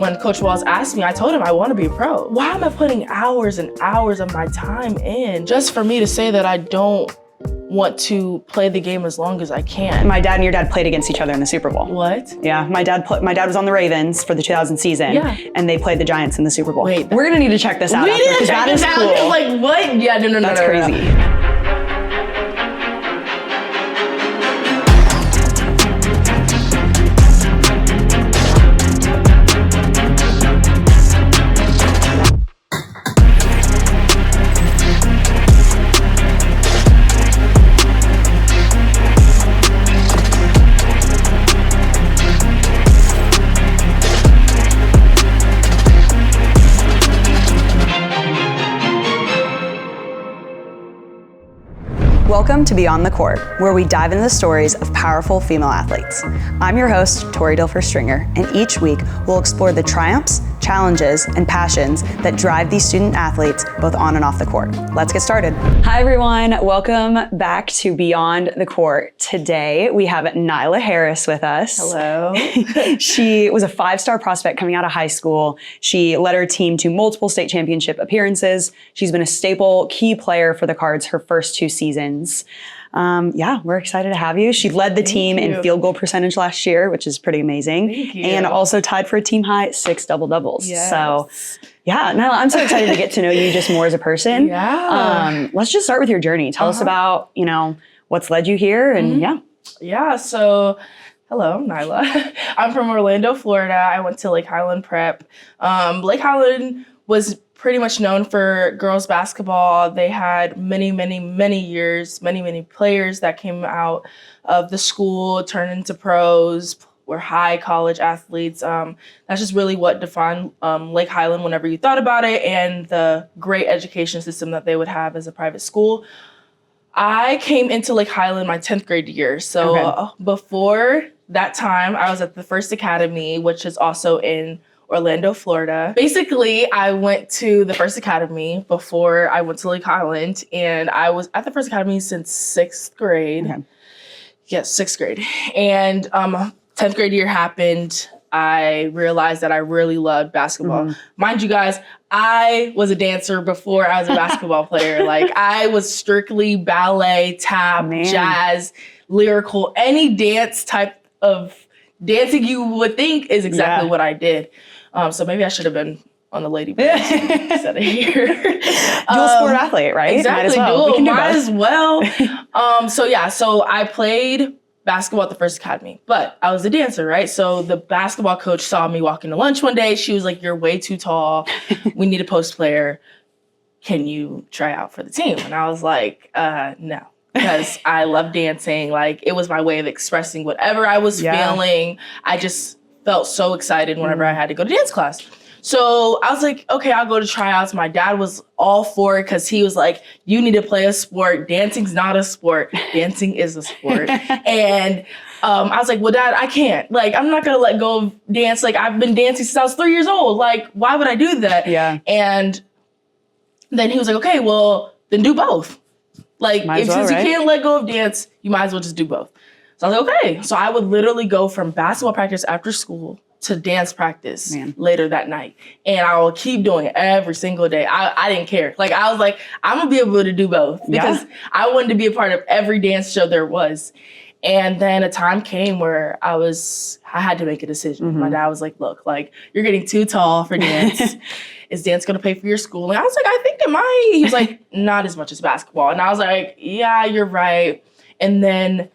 when Coach Walls asked me, I told him I want to be a pro. Why am I putting hours and hours of my time in just for me to say that I don't want to play the game as long as I can? My dad and your dad played against each other in the Super Bowl. What? Yeah, my dad was on the Ravens for the 2000 season, and they played the Giants in the Super Bowl. Wait, we're gonna need to check this out. We need to check this out. Cool. Like what? Yeah, no. That's crazy. Welcome to Beyond the Court, where we dive into the stories of powerful female athletes. I'm your host, Tori Dilfer-Stringer, and each week we'll explore the triumphs, challenges, and passions that drive these student athletes both on and off the court. Let's get started. Hi everyone, welcome back to Beyond the Court. Today we have Nyla Harris with us. Hello. She was a 5-star prospect coming out of high school. She led her team to multiple state championship appearances. She's been a staple key player for the Cards her first 2 seasons. We're excited to have you. She led the team in field goal percentage last year, which is pretty amazing. Thank you. And also tied for a team high 6 double-doubles. Yes. So Nyla, I'm so excited to get to know you just more as a person. Yeah. Let's just start with your journey. Tell us about, what's led you here and Yeah, so hello, I'm Nyla. I'm from Orlando, Florida. I went to Lake Highland Prep. Lake Highland was pretty much known for girls basketball. They had many years, many players that came out of the school, turned into pros, were high college athletes. That's just really what defined Lake Highland whenever you thought about it, and the great education system that they would have as a private school. I came into Lake Highland my 10th grade year. So before that time, I was at the First Academy, which is also in Orlando, Florida. Basically, I went to the First Academy before I went to Lake Highland, and I was at the First Academy since 6th grade. Okay. Yes, 6th grade. And 10th grade year happened. I realized that I really loved basketball. Mind you guys, I was a dancer before I was a basketball player. Like, I was strictly ballet, tap, jazz, lyrical, any dance type of dancing you would think is exactly what I did. So maybe I should have been on the lady bus instead of here. Dual sport athlete, right? Exactly. Might as well. So I played basketball at the First Academy, but I was a dancer, right? So the basketball coach saw me walking to lunch one day. She was like, "You're way too tall. We need a post player. Can you try out for the team?" And I was like, no. Because I love dancing. Like, it was my way of expressing whatever I was feeling. I just felt so excited whenever I had to go to dance class. So I was like, okay, I'll go to tryouts. My dad was all for it because he was like, you need to play a sport. Dancing's not a sport. Dancing is a sport. And I was like, well, Dad, I can't. Like, I'm not going to let go of dance. Like, I've been dancing since I was 3 years old. Like, why would I do that? Yeah. And then he was like, okay, well, then do both. Like, since you can't let go of dance, you might as well just do both. So I was like, okay. So I would literally go from basketball practice after school to dance practice later that night. And I will keep doing it every single day. I didn't care. Like, I was like, I'm going to be able to do both because I wanted to be a part of every dance show there was. And then a time came where I had to make a decision. My dad was like, look, like, you're getting too tall for dance. Is dance going to pay for your school? And I was like, I think it might. He was like, not as much as basketball. And I was like, yeah, you're right. And then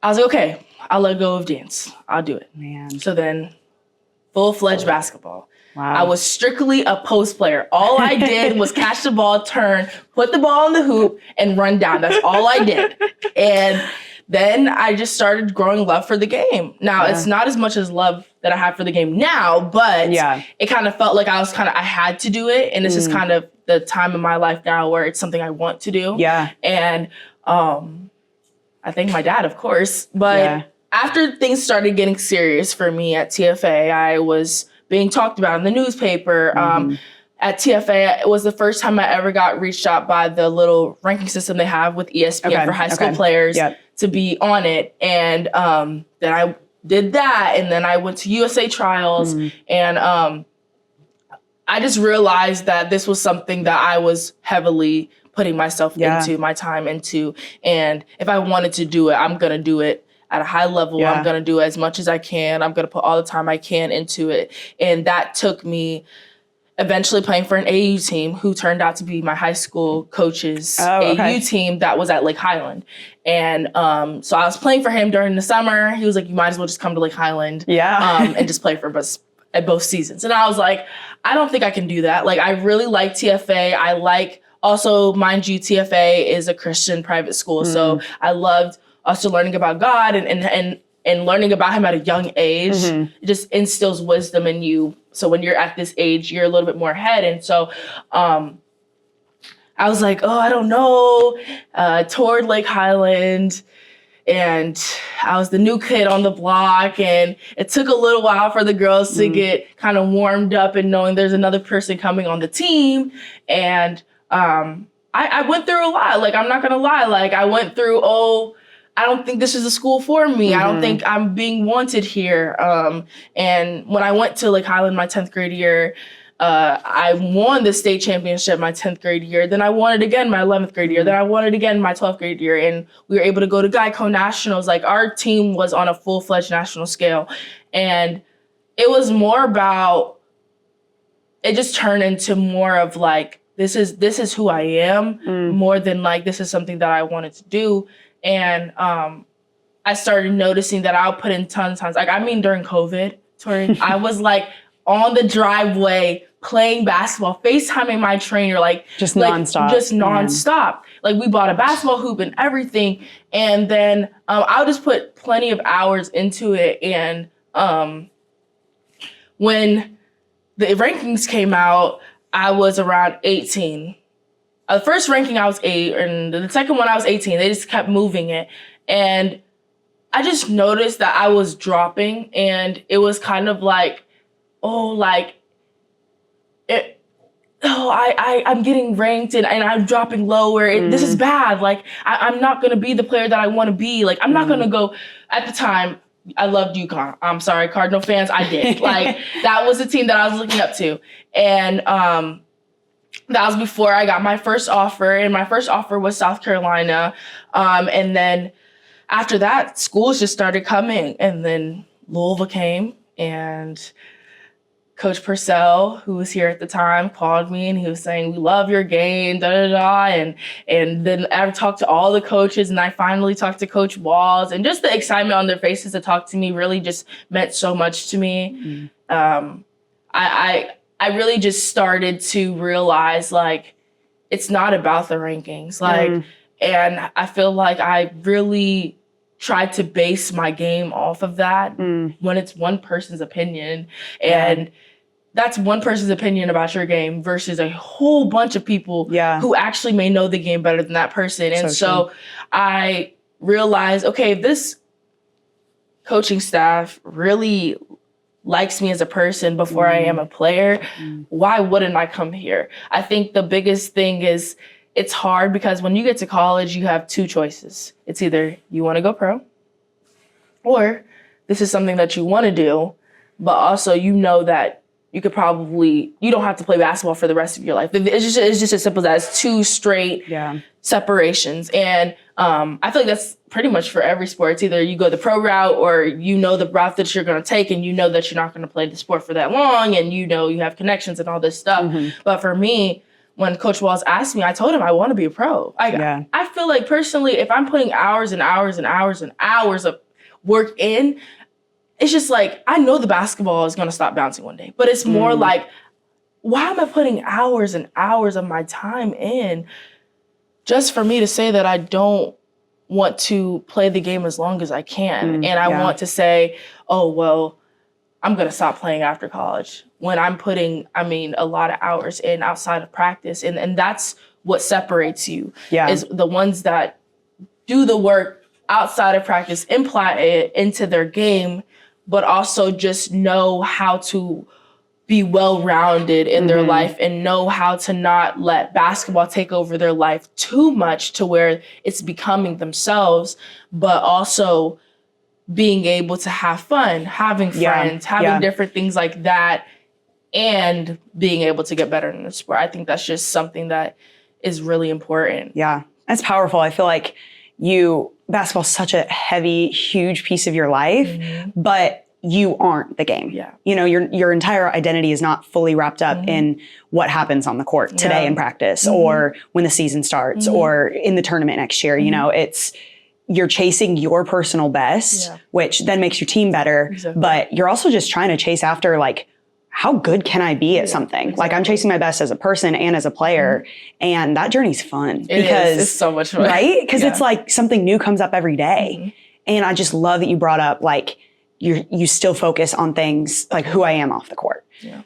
I was like, okay, I'll let go of dance. I'll do it. So then full-fledged basketball. Wow. I was strictly a post player. All I did was catch the ball, turn, put the ball in the hoop, and run down. That's all I did. And then I just started growing love for the game. Now, it's not as much as love that I have for the game now, but it kind of felt like I had to do it. And this is kind of the time in my life now where it's something I want to do. Yeah. And I thank my dad, of course. But after things started getting serious for me at TFA, I was being talked about in the newspaper. At TFA, it was the first time I ever got reached out by the little ranking system they have with ESPN for high school players to be on it. And then I did that. And then I went to USA trials and I just realized that this was something that I was heavily putting myself into, my time into. And if I wanted to do it, I'm going to do it at a high level. I'm going to do it as much as I can. I'm going to put all the time I can into it. And that took me eventually playing for an AAU team who turned out to be my high school coach's AAU team that was at Lake Highland. And so I was playing for him during the summer. He was like, you might as well just come to Lake Highland and just play for us at both seasons. And I was like, I don't think I can do that. Like, I really like TFA. I like, also, mind you, TFA is a Christian private school. So I loved also learning about God and learning about him at a young age. It just instills wisdom in you. So when you're at this age, you're a little bit more ahead. And so I was like, oh, I don't know. Toured Lake Highland. And I was the new kid on the block. And it took a little while for the girls to get kind of warmed up and knowing there's another person coming on the team. And I went through a lot. Like, I'm not going to lie. Like, I went through, I don't think this is a school for me. I don't think I'm being wanted here. And when I went to Lake Highland my 10th grade year, I won the state championship my 10th grade year. Then I won it again my 11th grade year. Then I won it again my 12th grade year. And we were able to go to Geico Nationals. Like, our team was on a full-fledged national scale. And it was more about, it just turned into more of like, this is who I am, more than like, this is something that I wanted to do. And I started noticing that I'll put in tons. Like, I mean, during COVID, Tori, I was like on the driveway playing basketball, FaceTiming my trainer, just nonstop. Like, we bought a basketball hoop and everything. And then I'll just put plenty of hours into it. And when the rankings came out, I was around 18. The first ranking I was 8, and the second one I was 18. They just kept moving it. And I just noticed that I was dropping, and it was kind of like, I'm getting ranked and I'm dropping lower. This is bad. Like, I'm not going to be the player that I want to be. Like, I'm not going to go. At the time, I loved UConn. I'm sorry, Cardinal fans, I did. Like, that was the team that I was looking up to. And that was before I got my first offer, and my first offer was South Carolina. And then after that, schools just started coming. And then Louisville came, and Coach Purcell, who was here at the time, called me, and he was saying, we love your game, And then I talked to all the coaches, and I finally talked to Coach Walls, and just the excitement on their faces to talk to me really just meant so much to me. I really just started to realize, like, it's not about the rankings. Like, and I feel like I really tried to base my game off of that when it's one person's opinion. And that's one person's opinion about your game versus a whole bunch of people who actually may know the game better than that person. And so I realized, okay, if this coaching staff really likes me as a person before I am a player, why wouldn't I come here? I think the biggest thing is it's hard because when you get to college, you have two choices. It's either you want to go pro, or this is something that you want to do, but also you know that you don't have to play basketball for the rest of your life. It's just as simple as two straight separations. And I feel like that's pretty much for every sport. It's either you go the pro route, or you know the route that you're going to take, and you know that you're not going to play the sport for that long, and you know you have connections and all this stuff. But for me, when Coach Walls asked me, I told him I want to be a pro. I feel like personally, if I'm putting hours and hours and hours and hours of work in, it's just like, I know the basketball is going to stop bouncing one day, but it's more like, why am I putting hours and hours of my time in just for me to say that I don't want to play the game as long as I can? And I want to say, oh, well, I'm going to stop playing after college when I'm putting, a lot of hours in outside of practice. And that's what separates you is the ones that do the work outside of practice, imply it into their game, but also just know how to be well-rounded in their life and know how to not let basketball take over their life too much to where it's becoming themselves, but also being able to have fun, having friends, having different things like that, and being able to get better in the sport. I think that's just something that is really important. Yeah, that's powerful. I feel like basketball's such a heavy, huge piece of your life, but you aren't the game. Yeah. You know, your entire identity is not fully wrapped up in what happens on the court today in practice or when the season starts or in the tournament next year. You know, you're chasing your personal best, which then makes your team better, but you're also just trying to chase after like, how good can I be at something? Like I'm chasing my best as a person and as a player, and that journey's fun because it's so much fun, right? Because it's like something new comes up every day, and I just love that you brought up like you still focus on things like who I am off the court. Yeah.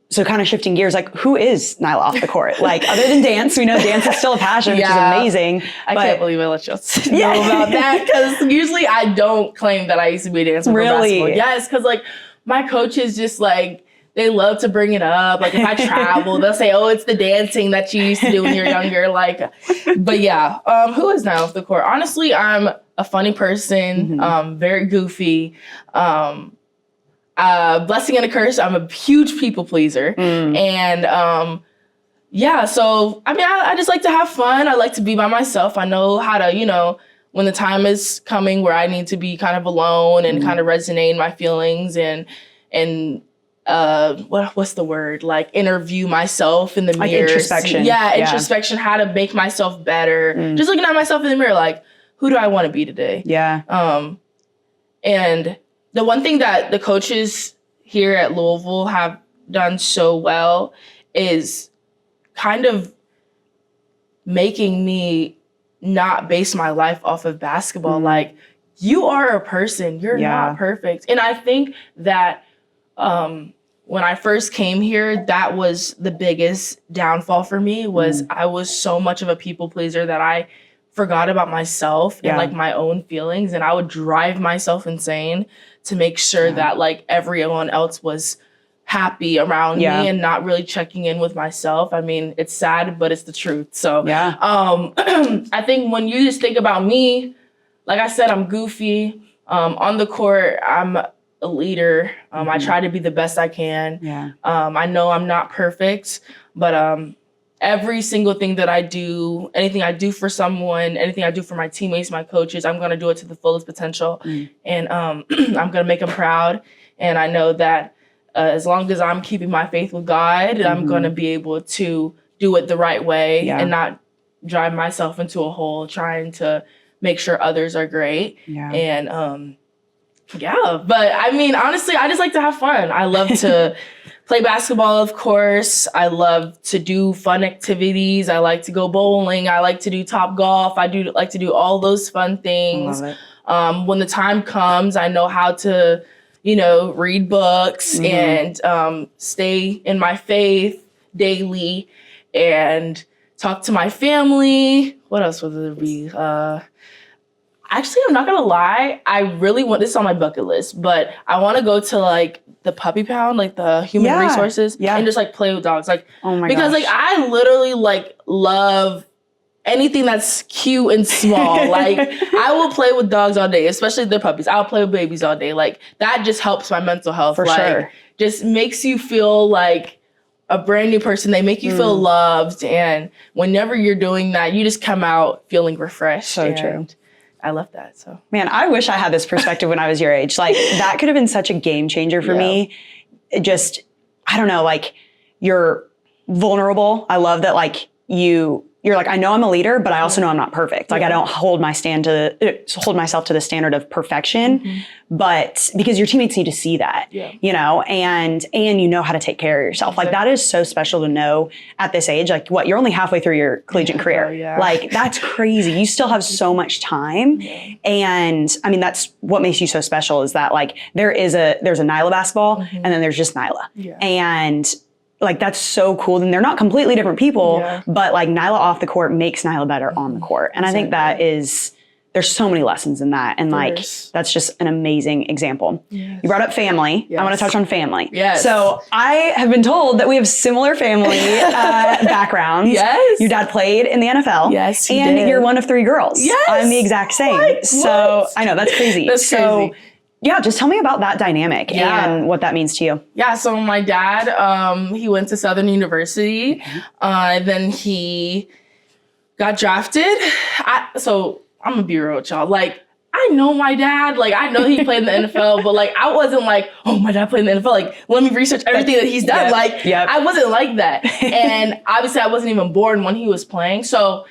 So kind of shifting gears, like who is Nyla off the court? Like other than dance, we know dance is still a passion, which is amazing. I can't believe I let y'all know about that because usually I don't claim that I used to be a dancer for basketball. Yes, because like my coaches just like. They love to bring it up. Like if I travel, they'll say, "Oh, it's the dancing that you used to do when you're younger." Like, but yeah, who is Nyla off the court? Honestly, I'm a funny person, very goofy. Blessing and a curse. I'm a huge people pleaser, and yeah. So I mean, I just like to have fun. I like to be by myself. I know how to, you know, when the time is coming where I need to be kind of alone and kind of resonate in my feelings and what's the word? Like interview myself in the mirror. Like introspection. Yeah, introspection, how to make myself better. Just looking at myself in the mirror, like, who do I want to be today? Yeah. And the one thing that the coaches here at Louisville have done so well is kind of making me not base my life off of basketball. Like, you are a person. You're not perfect. And I think that when I first came here, that was the biggest downfall for me was I was so much of a people pleaser that I forgot about myself and like my own feelings, and I would drive myself insane to make sure that like everyone else was happy around me and not really checking in with myself. I mean, it's sad, but it's the truth. So I think when you just think about me, like I said, I'm goofy. On the court, I'm a leader. I try to be the best I can. I know I'm not perfect, but every single thing that I do, anything I do for someone, anything I do for my teammates, my coaches, I'm going to do it to the fullest potential. And I'm going to make them proud. And I know that as long as I'm keeping my faith with God, I'm going to be able to do it the right way and not drive myself into a hole trying to make sure others are great. And but I mean, honestly, I just like to have fun. I love to play basketball, of course. I love to do fun activities. I like to go bowling. I like to do Top Golf. I do like to do all those fun things. When the time comes, I know how to, you know, read books and stay in my faith daily and talk to my family. What else would there be? Actually, I'm not gonna lie. I really want this on my bucket list, but I want to go to like the puppy pound, like the human resources, and just like play with dogs. Like, because like I literally like love anything that's cute and small. Like I will play with dogs all day, especially their puppies. I'll play with babies all day. Like that just helps my mental health. For sure. Just makes you feel like a brand new person. They make you feel loved, and whenever you're doing that, you just come out feeling refreshed. So true. I love that. So, man, I wish I had this perspective when I was your age. Like that could have been such a game changer for me. It just, I don't know, like you're vulnerable. I love that. Like you're like, I know I'm a leader, but I also know I'm not perfect. Like I don't hold myself to the standard of perfection, but because your teammates need to see that, you know, and you know how to take care of yourself. Like that is so special to know at this age. Like you're only halfway through your collegiate career. Like that's crazy. You still have so much time. And I mean, that's what makes you so special is that like there's a Nyla basketball and then there's just Nyla. And like, that's so cool. And they're not completely different people, but like Nyla off the court makes Nyla better on the court. And I think that is there's so many lessons in that. And like, There's- that's just an amazing example. Yes. You brought up family. I want to touch on family. Yes. So I have been told that we have similar family backgrounds. Yes. Your dad played in the NFL. Yes, he and did. you're one of 3 girls. Yes. I'm the exact same. So I know, that's crazy. That's crazy. Yeah, just tell me about that dynamic and what that means to you. Yeah, so my dad, he went to Southern University. Then he got drafted. So I'm gonna be real with y'all. Like, I know my dad. Like, I know he played in the NFL, but like, I wasn't like, oh, my dad played in the NFL. Like, let me research everything that he's done. I wasn't like that. And obviously, I wasn't even born when he was playing. So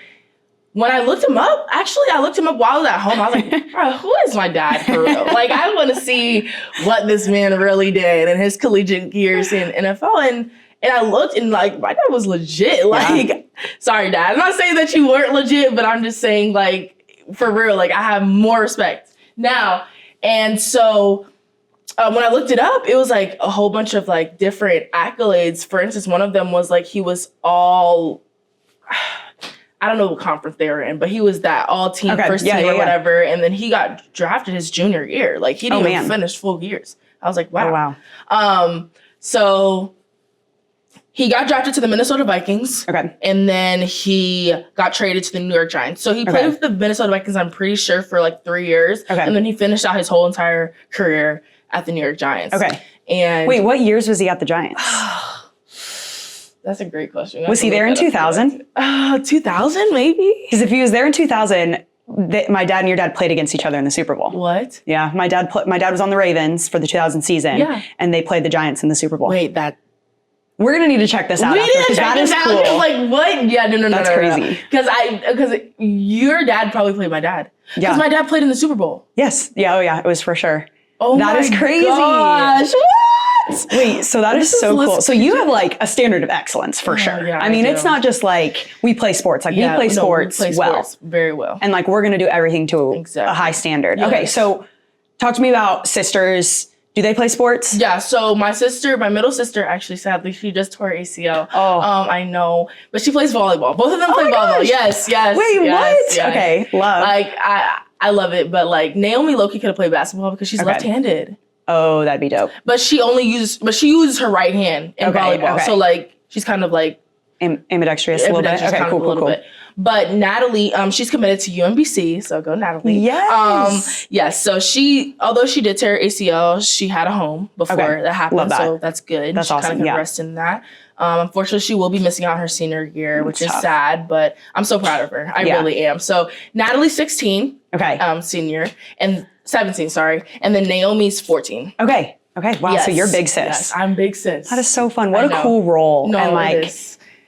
when I looked him up, I looked him up while I was at home. I was like, bro, who is my dad for real? Like, I want to see what this man really did in his collegiate years in NFL. And I looked and like, my dad was legit. Like, sorry, Dad. I'm not saying that you weren't legit, but I'm just saying, like, for real, like, I have more respect now. And so when I looked it up, it was like a whole bunch of like different accolades. For instance, one of them was like, he was all, I don't know what conference they were in, but he was that all team, first team or whatever. And then he got drafted his junior year. Like, he didn't even finish full years. I was like, wow. Oh, wow. So he got drafted to the Minnesota Vikings. Okay. And then he got traded to the New York Giants. So he played with the Minnesota Vikings, I'm pretty sure, for like 3 years. Okay. And then he finished out his whole entire career at the New York Giants. Okay. And wait, what years was he at the Giants? That's a great question. Was he there in 2000? 2000 maybe? Because if he was there in 2000, my dad and your dad played against each other in the Super Bowl. What? Yeah, my dad was on the Ravens for the 2000 season. Yeah. And they played the Giants in the Super Bowl. Wait, we're gonna need to check this out. We need to check this out. Cool. Like, what? Yeah, no. That's crazy. Because your dad probably played my dad. Yeah. Because my dad played in the Super Bowl. Yes. Yeah. Oh yeah. It was for sure. Oh that my is crazy. Gosh. What? Wait. So that is so cool. So you have like a standard of excellence for sure. Yeah, I mean, it's not just like we play sports. Like we play sports well, very well, and like we're gonna do everything to a high standard. Yes. Okay. So talk to me about sisters. Do they play sports? Yeah, so my middle sister, actually, sadly, she just tore her ACL. Oh. I know. But she plays volleyball. Both of them play volleyball. Yes. Wait, what? Yes. Okay, love. Like, I love it. But like, Naomi Loki could have played basketball because she's left-handed. Oh, that'd be dope. But she uses her right hand in volleyball. Okay. So like, she's kind of like ambidextrous a little bit. Okay, cool. Bit. But Natalie, she's committed to UMBC, so go Natalie. Yes. Yes. So although she did tear ACL, she had a home before that happened. Love that. So that's good. That's awesome. Kind of rest in that. Unfortunately, she will be missing out her senior year, which is sad, but I'm so proud of her. I really am. So Natalie's 16. Okay. Senior, and 17, sorry. And then Naomi's 14. Okay. Wow. Yes. So you're big sis. Yes, I'm big sis. That is so fun. What a cool role. And like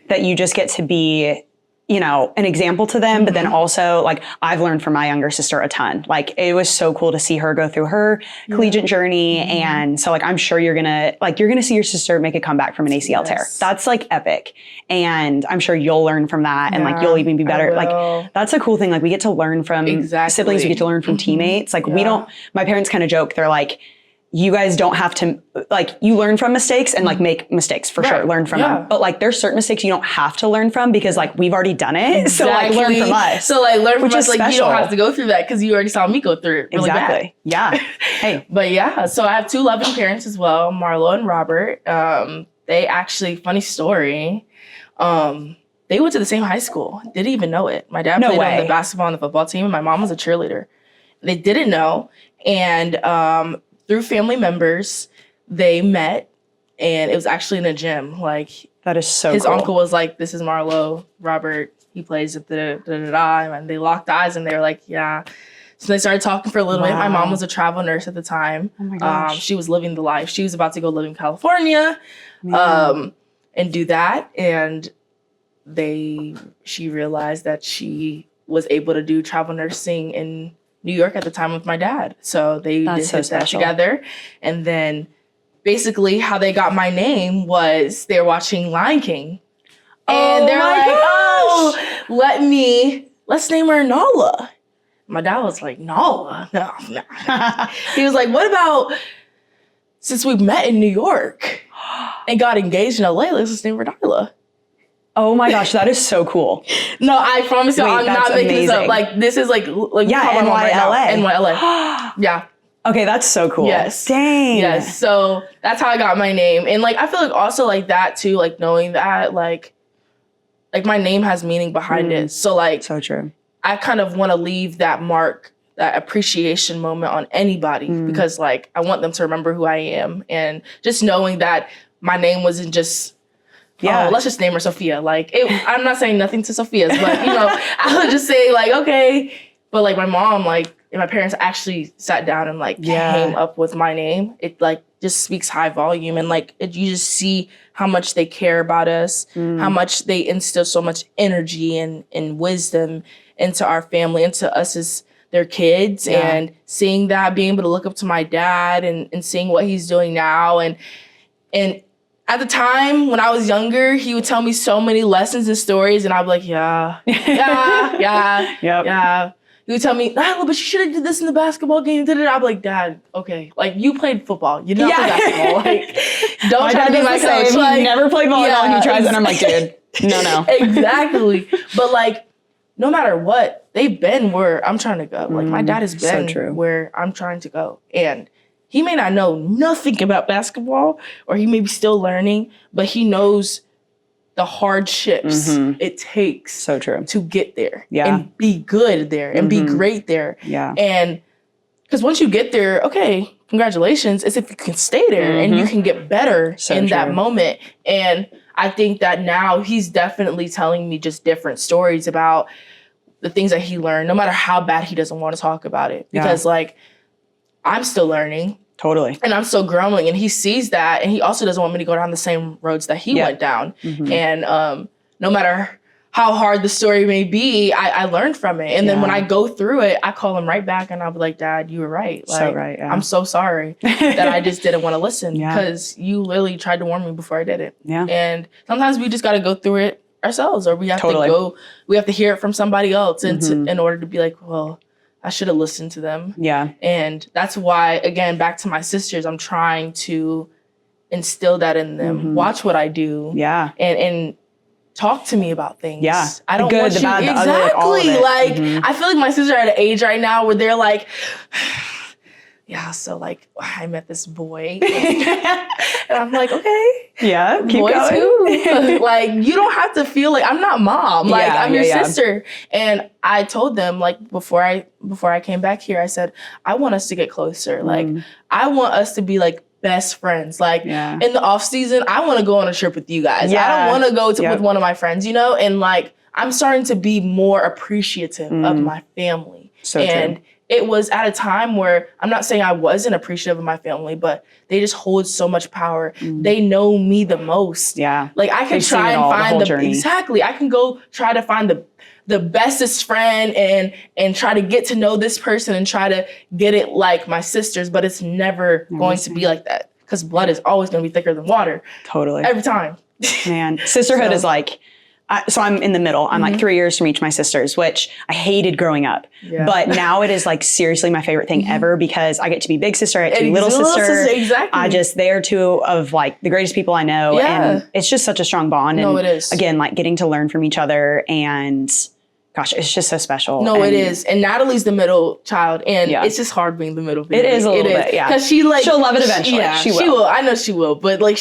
that you just get to be, an example to them, but then also like I've learned from my younger sister a ton. Like it was so cool to see her go through her collegiate journey. And so like, I'm sure you're going to see your sister make a comeback from an ACL tear. That's like epic. And I'm sure you'll learn from that and like, you'll even be better. Like that's a cool thing. Like we get to learn from siblings. We get to learn from teammates. Like my parents kind of joke. They're like, you guys don't have to, like, you learn from mistakes and like make mistakes for sure, learn from them. But like there's certain mistakes you don't have to learn from because like we've already done it. So like learn from us. So like learn from us, like you don't have to go through that because you already saw me go through it really bad. Yeah. Hey. But yeah, so I have 2 loving parents as well, Marlo and Robert. They actually, funny story, they went to the same high school. Didn't even know it. My dad played on the basketball and the football team and my mom was a cheerleader. They didn't know. And through family members, they met, and it was actually in a gym. Like that is so. His cool. uncle was like, "This is Marlo, Robert. He plays at the and they locked eyes, and they were like, "Yeah." So they started talking for a little bit. My mom was a travel nurse at the time. Oh my gosh. She was living the life. She was about to go live in California, and do that. And she realized that she was able to do travel nursing in New York at the time with my dad. So they did that together. And then basically how they got my name was they're watching Lion King. And they're like, let's name her Nala. My dad was like, Nala? No. He was like, what about, since we met in New York and got engaged in LA, let's just name her Nyla. Oh my gosh, that is so cool. No, I promise you, I'm not making this up. Like, this is like yeah, NYLA. Yeah. Okay, that's so cool. Yes. Dang. Yes. So that's how I got my name. And like, I feel like also like that too, like knowing that like my name has meaning behind it. So like, so true. I kind of want to leave that mark, that appreciation moment on anybody because like, I want them to remember who I am. And just knowing that my name wasn't just, oh, let's just name her Sophia. Like, I'm not saying nothing to Sophia's, but you know, I would just say like, okay. But like my mom, like, and my parents actually sat down and like came up with my name. It like just speaks high volume, and like you just see how much they care about us, how much they instill so much energy and wisdom into our family, into us as their kids, and seeing that, being able to look up to my dad and seeing what he's doing now, and at the time when I was younger, he would tell me so many lessons and stories, and I'd be like, yeah. He would tell me, Nyla, but you should have did this in the basketball game. I'd be like, Dad, okay. Like, you played football. You did not play basketball. Like, don't try to be my coach. Like, he never played volleyball and he tries, and I'm like, dude, no. Exactly. But, like, no matter what, they've been where I'm trying to go. Like, my dad has been where I'm trying to go. And he may not know nothing about basketball, or he may be still learning, but he knows the hardships it takes to get there and be good there and be great there. Yeah. And because once you get there, okay, congratulations. It's if you can stay there and you can get better that moment. And I think that now he's definitely telling me just different stories about the things that he learned, no matter how bad he doesn't want to talk about it. Because like, I'm still learning. Totally. And I'm still growing, and he sees that, and he also doesn't want me to go down the same roads that he went down. And no matter how hard the story may be, I learned from it. And then when I go through it, I call him right back, and I'll be like, Dad, you were right. Like, so right. Yeah. I'm so sorry that I just didn't want to listen because you literally tried to warn me before I did it. Yeah. And sometimes we just got to go through it ourselves, or we have to hear it from somebody else in order to be like, well, I should have listened to them. Yeah. And that's why, again, back to my sisters, I'm trying to instill that in them. Watch what I do. Yeah. And talk to me about things. Yeah. I don't want you. Bad, exactly. Like, I feel like my sisters are at an age right now where they're like, yeah, so like I met this boy. And I'm like, okay. Yeah. Keep boy going. Too. Like, you don't have to feel like I'm not mom. Like, I'm your sister. And I told them, like, before I came back here, I said, I want us to get closer. Like, I want us to be like best friends. Like, in the off season, I want to go on a trip with you guys. I don't want to go with one of my friends, you know? And like, I'm starting to be more appreciative of my family. So true. It was at a time where, I'm not saying I wasn't appreciative of my family, but they just hold so much power. They know me the most. Yeah. Like, I can try and find exactly. I can go try to find the bestest friend and try to get to know this person and try to get it like my sisters, but it's never going to be like that, because blood is always going to be thicker than water. Totally. Every time. Man, sisterhood is like, so I'm in the middle. I'm like 3 years from each of my sisters, which I hated growing up. Yeah. But now it is like seriously my favorite thing ever, because I get to be big sister, I get to be little sister. Exactly. They are two of like the greatest people I know. Yeah. And it's just such a strong bond. No, and it is. Again, like getting to learn from each other, and gosh, it's just so special. No, it is. And Natalie's the middle child, and it's just hard being the middle baby. It is a little bit, yeah. Because she'll love it eventually. Yeah, she will. I know she will. But like,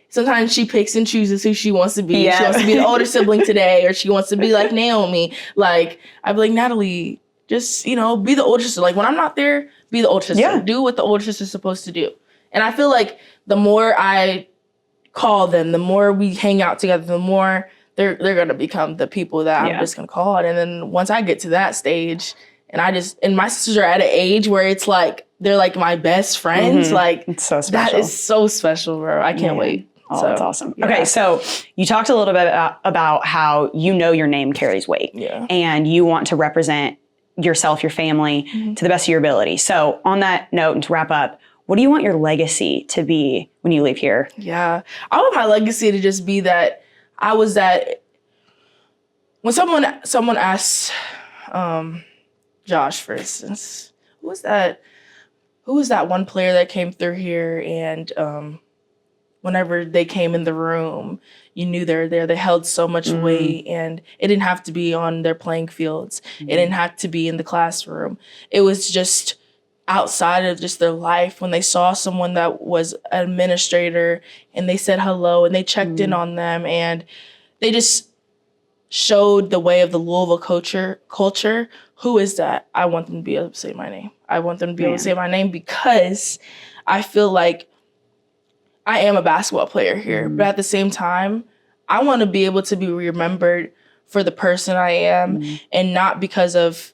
sometimes she picks and chooses who she wants to be. Yeah. She wants to be the older sibling today, or she wants to be like Naomi. Like, I'd be like, Natalie, just, be the older sister. Like, when I'm not there, be the older sister. Yeah. Do what the older sister's supposed to do. And I feel like the more I call them, the more we hang out together, the more they're going to become the people that I'm just going to call it. And then once I get to that stage, and my sisters are at an age where it's like, they're like my best friends. Like, it's so special. That is so special, bro. I can't wait. Oh, that's awesome. Yeah. Okay, so you talked a little bit about how your name carries weight. Yeah. And you want to represent yourself, your family, to the best of your ability. So on that note, and to wrap up, what do you want your legacy to be when you leave here? Yeah. I want my legacy to just be that I was that, when someone asks Josh, for instance, who was that one player that came through here and whenever they came in the room, you knew they were there. They held so much weight, and it didn't have to be on their playing fields. It didn't have to be in the classroom. It was just outside of just their life when they saw someone that was an administrator and they said hello and they checked in on them, and they just showed the way of the Louisville culture. Who is that? I want them to be able to say my name. I want them to be able to say my name because I feel like I am a basketball player here, but at the same time, I want to be able to be remembered for the person I am and not because of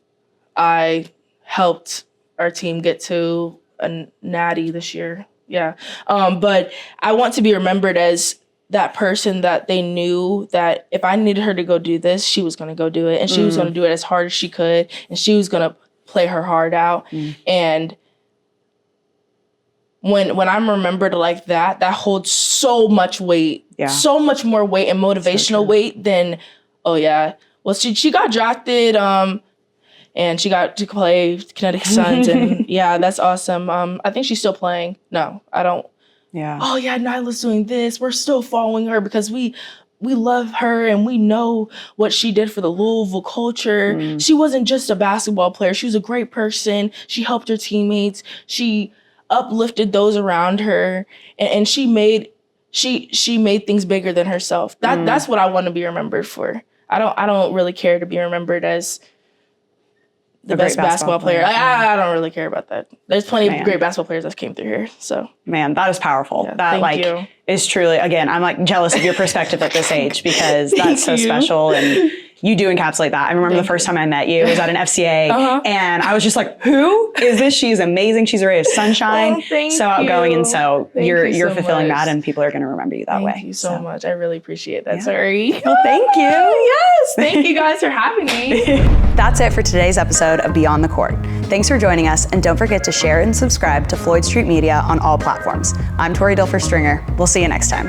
I helped our team get to a natty this year. Yeah. But I want to be remembered as that person that they knew that if I needed her to go do this, she was going to go do it. And she was going to do it as hard as she could. And she was going to play her heart out. And when I'm remembered like that, that holds so much weight, so much more weight and motivational weight than, oh yeah, well, she got drafted and she got to play Connecticut Suns. And yeah, that's awesome. I think she's still playing. No, I don't. Yeah. Oh yeah, Nyla's doing this. We're still following her because we love her and we know what she did for the Louisville culture. She wasn't just a basketball player. She was a great person. She helped her teammates. She uplifted those around her, and she made things bigger than herself. That's what I want to be remembered for. I don't really care to be remembered as the best basketball player. I don't really care about that. There's plenty of great basketball players that came through here. So man, that is powerful. Yeah, that thank you. Is truly, again, I'm like jealous of your perspective at this age because that's so special, and you do encapsulate that. I remember the first time I met you, it was at an FCA, and I was just like, who is this? She's amazing. She's a ray of sunshine, so outgoing, and so you're fulfilling that, and people are going to remember you that way. Thank you so much. I really appreciate that. Sorry. Well, thank you. Yes, thank you guys for having me. That's it for today's episode of Beyond the Court. Thanks for joining us, and don't forget to share and subscribe to Floyd Street Media on all platforms. I'm Tori Dilfer-Stringer. We'll see you next time.